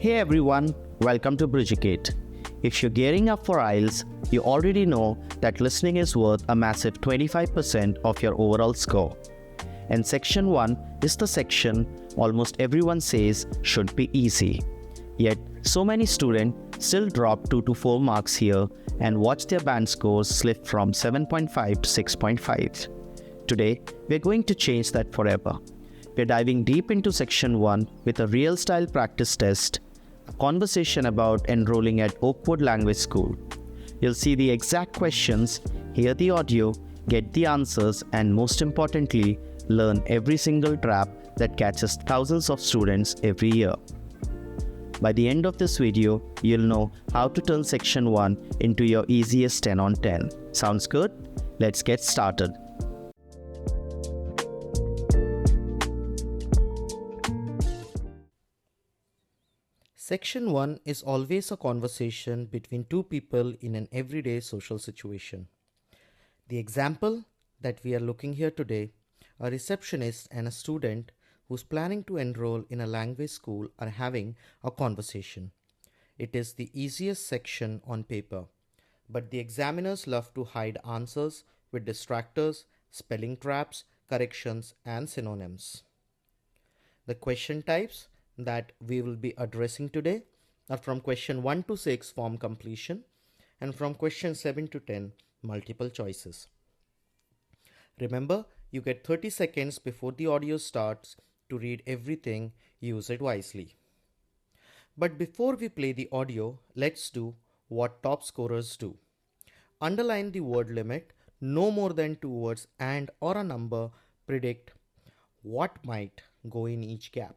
Hey everyone, welcome to BREWducate. If you're gearing up for IELTS, you already know that listening is worth a massive 25% of your overall score. And Section 1 is the section almost everyone says should be easy. Yet, so many students still drop 2 to 4 marks here and watch their band scores slip from 7.5 to 6.5. Today, we're going to change that forever. We're diving deep into Section 1 with a real-style practice test, a conversation about enrolling at Oakwood Language School. You'll see the exact questions, hear the audio, get the answers, and most importantly, learn every single trap that catches thousands of students every year. By the end of this video, you'll know how to turn Section 1 into your easiest 10 on 10. Sounds good? Let's get started. Section 1 is always a conversation between two people in an everyday social situation. The example that we are looking here today, a receptionist and a student who's planning to enroll in a language school are having a conversation. It is the easiest section on paper, but the examiners love to hide answers with distractors, spelling traps, corrections, and synonyms. The question types that we will be addressing today are from question 1 to 6 form completion and from question 7 to 10 multiple choices. Remember, you get 30 seconds before the audio starts to read everything. Use it wisely. But before we play the audio, let's do what top scorers do. Underline the word limit, no more than 2 words and or a number. Predict what might go in each gap.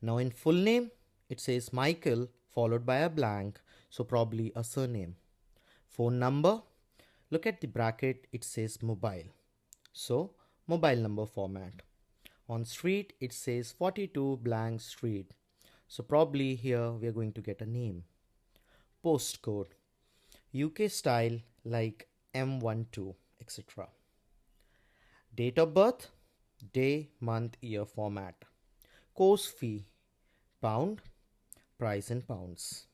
Now in full name, it says Michael followed by a blank, so probably a surname. Phone number, look at the bracket, it says mobile, so mobile number format. On street, it says 42 blank street, so probably here we are going to get a name. Postcode, UK style like M12, etc. Date of birth, day, month, year format. Course fee, pound, price in pounds.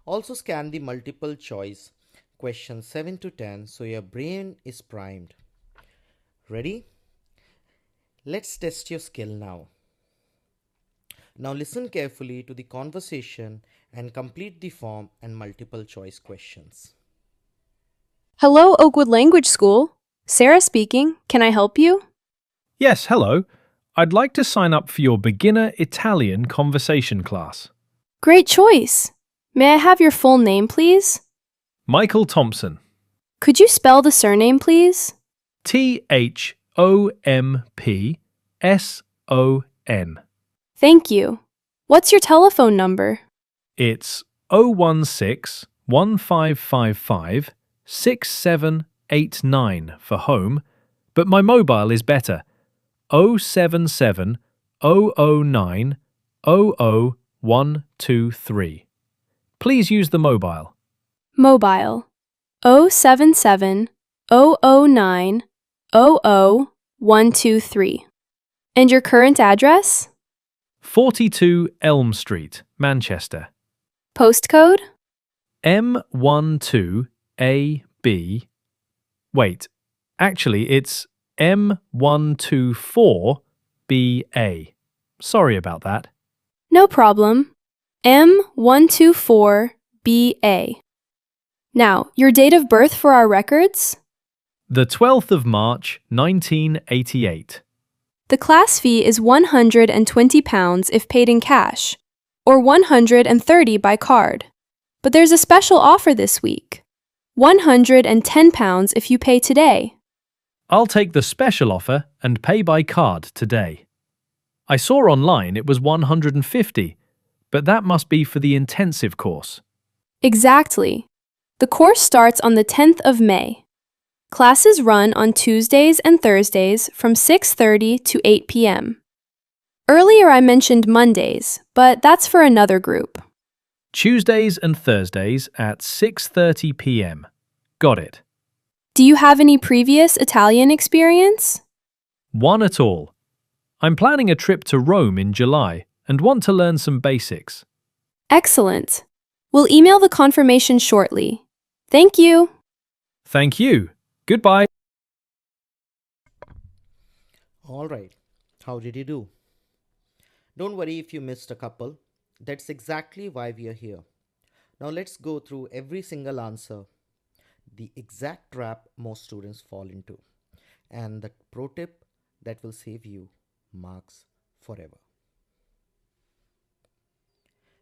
Also scan the multiple choice questions 7 to 10 so your brain is primed. Ready? Let's test your skill now. Now listen carefully to the conversation and complete the form and multiple choice questions. Hello, Oakwood Language School. Sarah speaking. Can I help you? Yes, hello. I'd like to sign up for your beginner Italian conversation class. Great choice. May I have your full name, please? Michael Thompson. Could you spell the surname, please? Thompson. Thank you. What's your telephone number? It's 016 1555 6789 for home, but my mobile is better. 077 009 00123. Please use the mobile. Mobile 077 009 00123. And your current address? 42 Elm Street, Manchester. Postcode? M12AB. Wait, actually it's M124BA. Sorry about that. No problem. M124BA. Now, your date of birth for our records? The 12th of March, 1988. The class fee is £120 if paid in cash, or £130 by card. But there's a special offer this week. £110 if you pay today. I'll take the special offer and pay by card today. I saw online it was $150, but that must be for the intensive course. Exactly. The course starts on the 10th of May. Classes run on Tuesdays and Thursdays from 6:30 to 8 p.m. Earlier I mentioned Mondays, but that's for another group. Tuesdays and Thursdays at 6:30 p.m. Got it. Do you have any previous Italian experience? One at all. I'm planning a trip to Rome in July, and want to learn some basics. Excellent. We'll email the confirmation shortly. Thank you. Thank you. Goodbye. Alright, how did you do? Don't worry if you missed a couple. That's exactly why we are here. Now let's go through every single answer, the exact trap most students fall into, and the pro tip that will save you marks forever.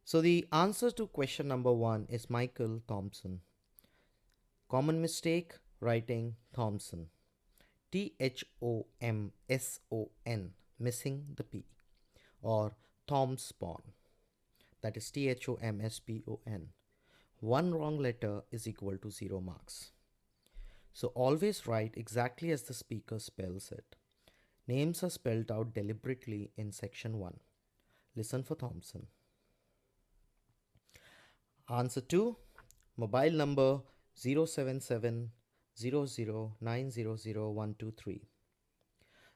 So the answer to question number 1 is Michael Thompson. Common mistake, writing Thomson. Thomson, missing the P. Or Thomspon, that is Thomspon. One wrong letter is equal to 0 marks. So always write exactly as the speaker spells it. Names are spelled out deliberately in section 1. Listen for Thompson. Answer 2. Mobile number 07700900123.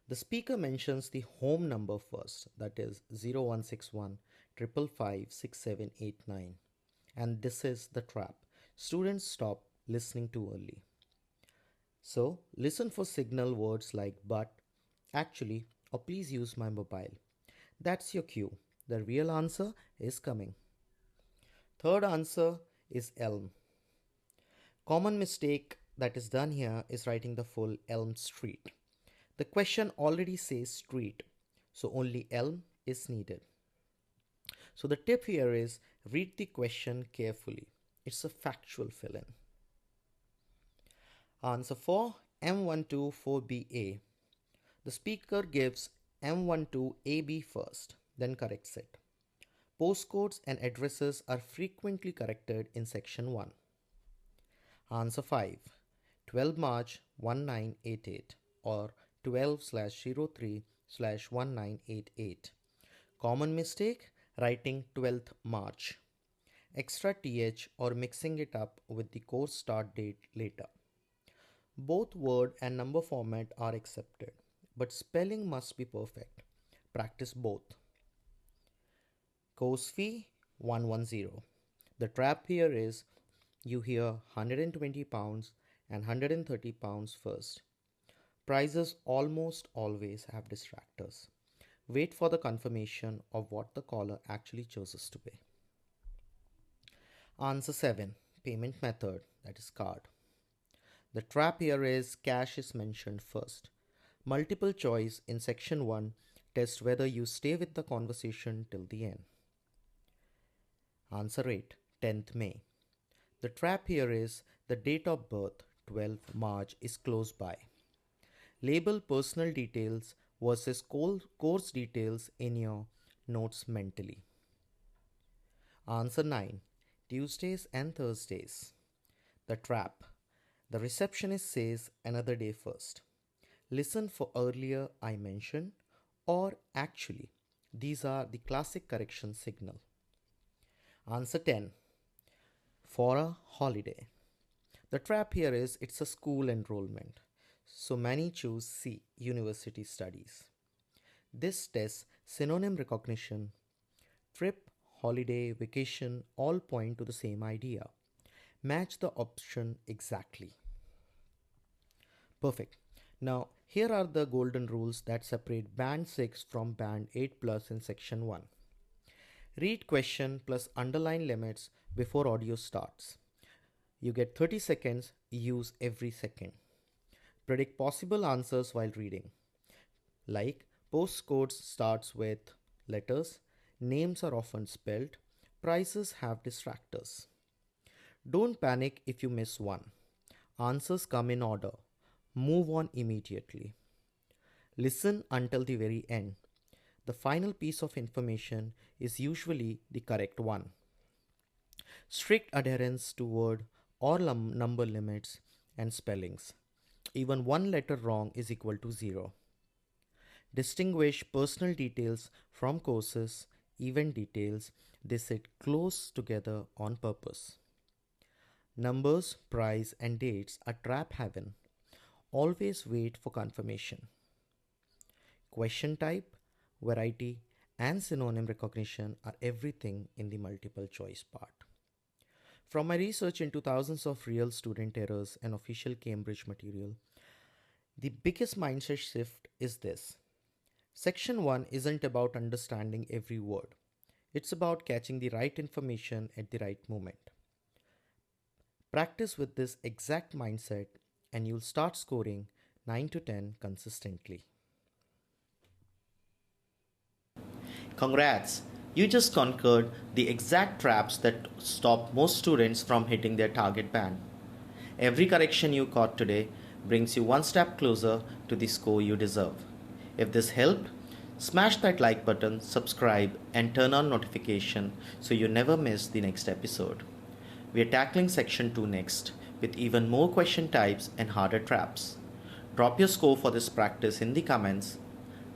The speaker mentions the home number first, that is 0161 555 6789. And this is the trap. Students stop listening too early. So listen for signal words like but, actually, or please use my mobile. That's your cue. The real answer is coming. Third answer is Elm. Common mistake that is done here is writing the full Elm Street. The question already says street, so only Elm is needed. So the tip here is read the question carefully. It's a factual fill-in. Answer 4, M124BA. The speaker gives M12AB first, then corrects it. Postcodes and addresses are frequently corrected in section 1. Answer 5, 12 March 1988 or 12/03/1988. Common mistake, writing 12th March. Extra th or mixing it up with the course start date later. Both word and number format are accepted, but spelling must be perfect. Practice both. Course fee 110. The trap here is you hear £120 and £130 first. Prices almost always have distractors. Wait for the confirmation of what the caller actually chooses to pay. Answer 7. Payment method, that is card. The trap here is cash is mentioned first. Multiple choice in section 1 test whether you stay with the conversation till the end. Answer 8. 10th May. The trap here is the date of birth, 12th March, is close by. Label personal details versus course details in your notes mentally. Answer 9. Tuesdays and Thursdays. The trap. The receptionist says another day first. Listen for earlier I mentioned or actually. These are the classic correction signal. Answer 10. For a holiday. The trap here is it's a school enrollment. So many choose C, university studies. This tests synonym recognition. Trip, holiday, vacation all point to the same idea. Match the option exactly. Perfect. Now, here are the golden rules that separate band 6 from band 8 plus in section 1. Read question plus underline limits before audio starts. You get 30 seconds, use every second. Predict possible answers while reading. Like postcodes starts with letters, names are often spelled, prices have distractors. Don't panic if you miss one. Answers come in order. Move on immediately. Listen until the very end. The final piece of information is usually the correct one. Strict adherence to word or number limits and spellings. Even one letter wrong is equal to 0. Distinguish personal details from courses, event details. They sit close together on purpose. Numbers, price, and dates are trap haven. Always wait for confirmation. Question type, variety, and synonym recognition are everything in the multiple choice part. From my research into thousands of real student errors and official Cambridge material, the biggest mindset shift is this. Section 1 isn't about understanding every word. It's about catching the right information at the right moment. Practice with this exact mindset and you'll start scoring 9 to 10 consistently. Congrats! You just conquered the exact traps that stop most students from hitting their target band. Every correction you caught today brings you one step closer to the score you deserve. If this helped, smash that like button, subscribe, and turn on notification so you never miss the next episode. We are tackling section 2 next with even more question types and harder traps. Drop your score for this practice in the comments.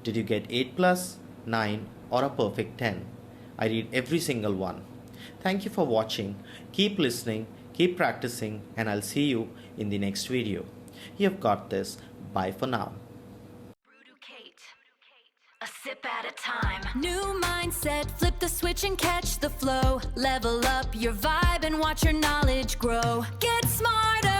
Did you get 8 plus, 9, or a perfect 10? I read every single one. Thank you for watching. Keep listening, keep practicing, and I'll see you in the next video. You've got this. Bye for now. BREWducate, a sip at a time. New mindset, flip the switch and catch the flow. Level up your vibe and watch your knowledge grow. Get smarter.